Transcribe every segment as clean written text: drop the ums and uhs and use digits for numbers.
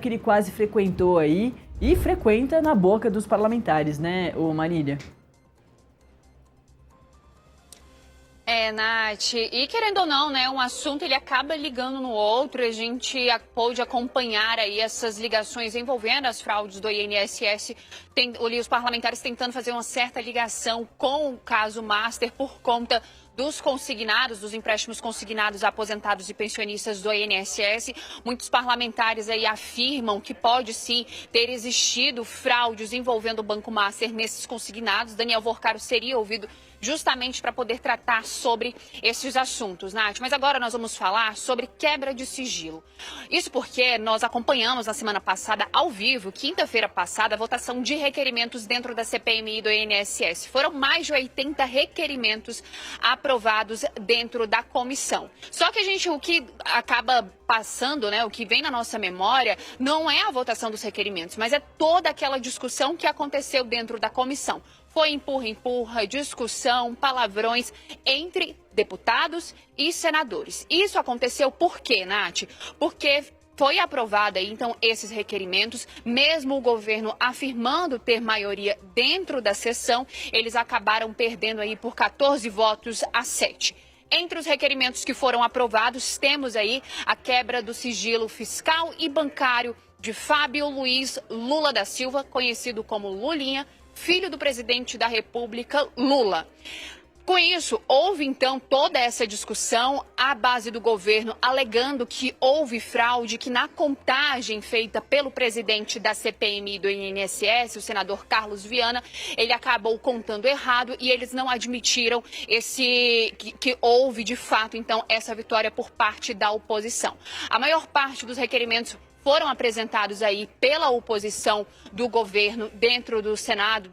que ele quase frequentou aí e frequenta na boca dos parlamentares, né, ô Marília? Nath, e querendo ou não, né, um assunto ele acaba ligando no outro, a gente pôde acompanhar aí essas ligações envolvendo as fraudes do INSS, os parlamentares tentando fazer uma certa ligação com o caso Master por conta dos consignados, dos empréstimos consignados a aposentados e pensionistas do INSS. Muitos parlamentares aí afirmam que pode sim ter existido fraudes envolvendo o Banco Master nesses consignados. Daniel Worcaro seria ouvido justamente para poder tratar sobre esses assuntos, Nath. Mas agora nós vamos falar sobre quebra de sigilo. Isso porque nós acompanhamos na semana passada, ao vivo, quinta-feira passada, a votação de requerimentos dentro da CPMI do INSS. Foram mais de 80 requerimentos aprovados dentro da comissão. Só que o que acaba passando, né, o que vem na nossa memória, não é a votação dos requerimentos, mas é toda aquela discussão que aconteceu dentro da comissão. Foi empurra-empurra, discussão, palavrões entre deputados e senadores. Isso aconteceu por quê, Nath? Porque foi aprovada aí, então, esses requerimentos, mesmo o governo afirmando ter maioria dentro da sessão, eles acabaram perdendo aí por 14 votos a 7. Entre os requerimentos que foram aprovados, temos aí a quebra do sigilo fiscal e bancário de Fábio Luiz Lula da Silva, conhecido como Lulinha, filho do presidente da República, Lula. Com isso, houve então toda essa discussão, a base do governo alegando que houve fraude, que na contagem feita pelo presidente da CPMI do INSS, o senador Carlos Viana, ele acabou contando errado e eles não admitiram que houve de fato então essa vitória por parte da oposição. A maior parte dos requerimentos foram apresentados aí pela oposição do governo dentro do Senado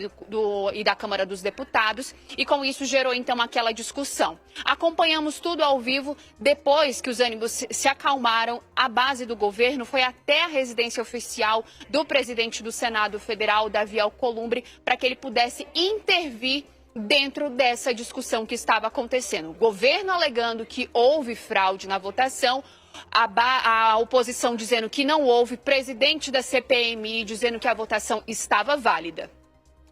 e da Câmara dos Deputados e com isso gerou então aquela discussão. Acompanhamos tudo ao vivo, depois que os ânimos se acalmaram, a base do governo foi até a residência oficial do presidente do Senado Federal, Davi Alcolumbre, para que ele pudesse intervir dentro dessa discussão que estava acontecendo. O governo alegando que houve fraude na votação, a oposição dizendo que não houve, presidente da CPMI dizendo que a votação estava válida.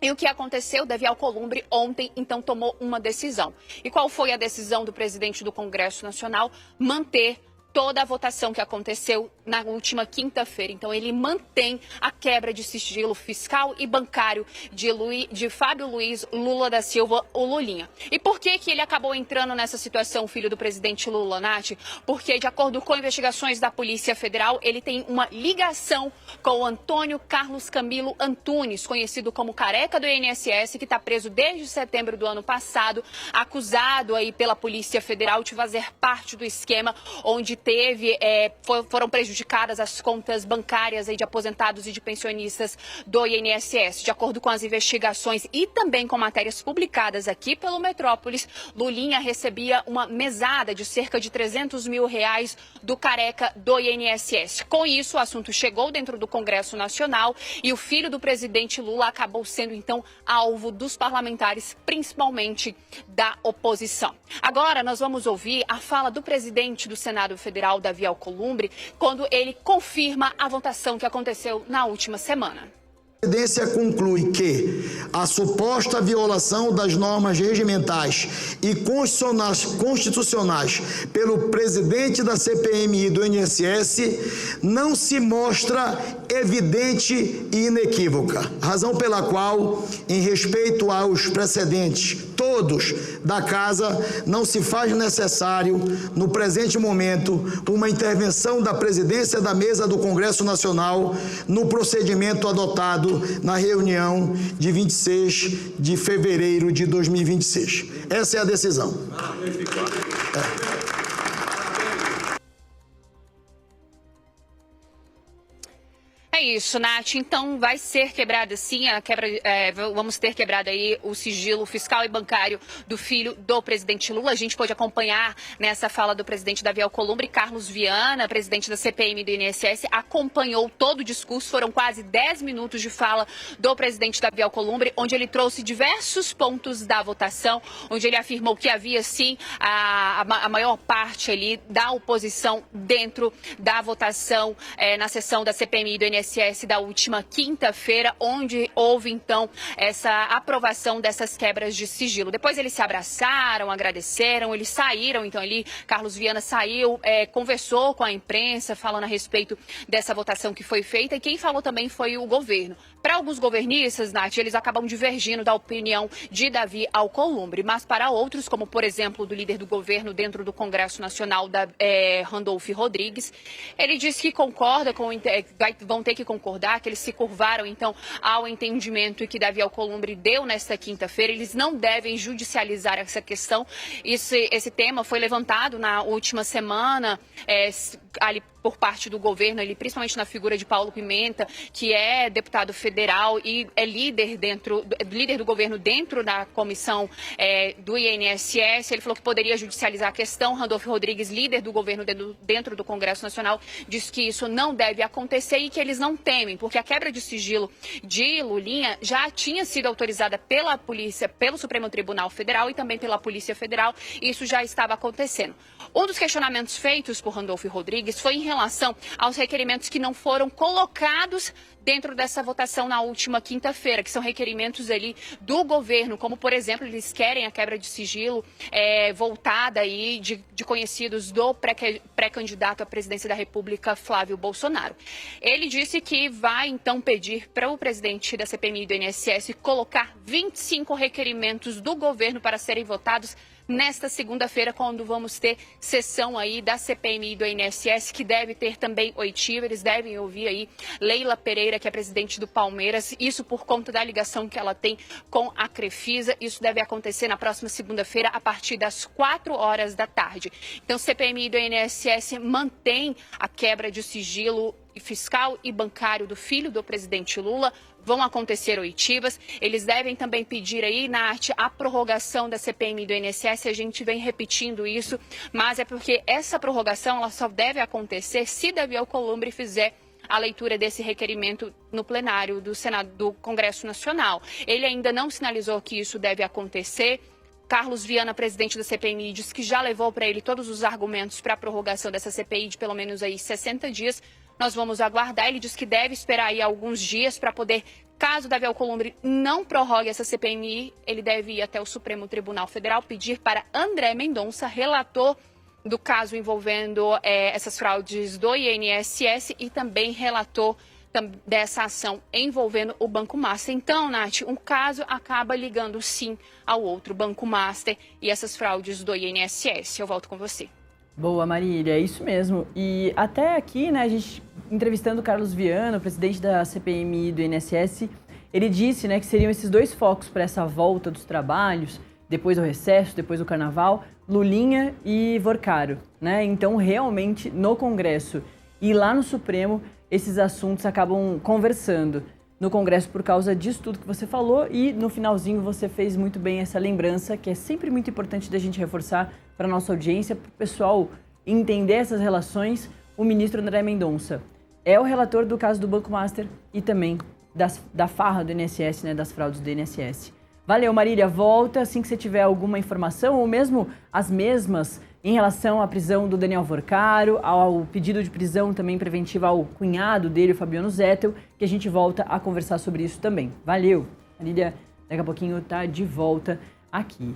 E o que aconteceu? Davi Alcolumbre ontem, então, tomou uma decisão. E qual foi a decisão do presidente do Congresso Nacional? Manter toda a votação que aconteceu na última quinta-feira. Então, ele mantém a quebra de sigilo fiscal e bancário de Fábio Luiz Lula da Silva, o Lulinha. E por que ele acabou entrando nessa situação, filho do presidente Lula, Nath? Porque, de acordo com investigações da Polícia Federal, ele tem uma ligação com o Antônio Carlos Camilo Antunes, conhecido como Careca do INSS, que está preso desde setembro do ano passado, acusado aí pela Polícia Federal de fazer parte do esquema onde foram prejudicadas as contas bancárias aí de aposentados e de pensionistas do INSS. De acordo com as investigações e também com matérias publicadas aqui pelo Metrópolis, Lulinha recebia uma mesada de cerca de R$300 mil do Careca do INSS. Com isso, o assunto chegou dentro do Congresso Nacional e o filho do presidente Lula acabou sendo, então, alvo dos parlamentares, principalmente da oposição. Agora, nós vamos ouvir a fala do presidente do Senado Federal, Davi Alcolumbre, quando ele confirma a votação que aconteceu na última semana. A presidência conclui que a suposta violação das normas regimentais e constitucionais pelo presidente da CPMI do INSS não se mostra evidente e inequívoca, razão pela qual, em respeito aos precedentes todos da Casa, não se faz necessário, no presente momento, uma intervenção da presidência da mesa do Congresso Nacional no procedimento adotado na reunião de 26 de fevereiro de 2026. Essa é a decisão. É isso, Nath. Então vai ser quebrada sim vamos ter quebrado aí o sigilo fiscal e bancário do filho do presidente Lula. A gente pôde acompanhar nessa fala do presidente Davi Alcolumbre, Carlos Viana, presidente da CPMI do INSS, acompanhou todo o discurso. Foram quase 10 minutos de fala do presidente Davi Alcolumbre, onde ele trouxe diversos pontos da votação, onde ele afirmou que havia sim a maior parte ali da oposição dentro da votação na sessão da CPMI do INSS da última quinta-feira, onde houve então essa aprovação dessas quebras de sigilo. Depois eles se abraçaram, agradeceram, eles saíram, então ali Carlos Viana saiu, conversou com a imprensa, falando a respeito dessa votação que foi feita, e quem falou também foi o governo. Para alguns governistas, Nath, eles acabam divergindo da opinião de Davi Alcolumbre, mas para outros, como por exemplo do líder do governo dentro do Congresso Nacional, Randolph Rodrigues, ele disse que concorda vão ter que concordar, que eles se curvaram então ao entendimento que Davi Alcolumbre deu nesta quinta-feira. Eles não devem judicializar essa questão. Esse tema foi levantado na última semana ali por parte do governo, principalmente na figura de Paulo Pimenta, que é deputado federal e é líder do governo dentro da comissão do INSS. Ele falou que poderia judicializar a questão. Randolph Rodrigues, líder do governo dentro do Congresso Nacional, disse que isso não deve acontecer e que eles não temem, porque a quebra de sigilo de Lulinha já tinha sido autorizada pela polícia, pelo Supremo Tribunal Federal e também pela Polícia Federal. Isso já estava acontecendo. Um dos questionamentos feitos por Randolph Rodrigues foi em relação aos requerimentos que não foram colocados dentro dessa votação na última quinta-feira, que são requerimentos ali do governo, como por exemplo, eles querem a quebra de sigilo voltada aí de conhecidos do pré-candidato à presidência da República, Flávio Bolsonaro. Ele disse que vai então pedir para o presidente da CPMI do INSS colocar 25 requerimentos do governo para serem votados nesta segunda-feira, quando vamos ter sessão aí da CPMI do INSS, que deve ter também oitiva. Eles devem ouvir aí Leila Pereira, que é presidente do Palmeiras, isso por conta da ligação que ela tem com a Crefisa. Isso deve acontecer na próxima segunda-feira, a partir das 4h da tarde. Então, CPMI do INSS mantém a quebra de sigilo fiscal e bancário do filho do presidente Lula. Vão acontecer oitivas. Eles devem também pedir aí, Nath, a prorrogação da CPMI do INSS. A gente vem repetindo isso, mas é porque essa prorrogação ela só deve acontecer se Davi Alcolumbre fizer a leitura desse requerimento no plenário do Senado, do Congresso Nacional. Ele ainda não sinalizou que isso deve acontecer. Carlos Viana, presidente da CPMI, disse que já levou para ele todos os argumentos para a prorrogação dessa CPI de pelo menos aí 60 dias. Nós vamos aguardar. Ele diz que deve esperar aí alguns dias para poder, caso Davi Alcolumbre não prorrogue essa CPMI, ele deve ir até o Supremo Tribunal Federal pedir para André Mendonça, relator do caso envolvendo essas fraudes do INSS e também relator dessa ação envolvendo o Banco Master. Então, Nath, um caso acaba ligando sim ao outro, Banco Master e essas fraudes do INSS. Eu volto com você. Boa, Marília, é isso mesmo. E até aqui, né, a gente entrevistando o Carlos Viana, o presidente da CPMI do INSS, ele disse, né, que seriam esses dois focos para essa volta dos trabalhos, depois do recesso, depois do carnaval, Lulinha e Vorcaro, né? Então, realmente, no Congresso e lá no Supremo, esses assuntos acabam conversando. No Congresso por causa disso tudo que você falou e no finalzinho você fez muito bem essa lembrança, que é sempre muito importante da gente reforçar para a nossa audiência, para o pessoal entender essas relações. O ministro André Mendonça é o relator do caso do Banco Master e também da farra do INSS, né, das fraudes do INSS. Valeu, Marília. Volta assim que você tiver alguma informação ou mesmo as mesmas em relação à prisão do Daniel Vorcaro, ao pedido de prisão também preventiva ao cunhado dele, o Fabiano Zettel, que a gente volta a conversar sobre isso também. Valeu! Marília, daqui a pouquinho tá de volta aqui.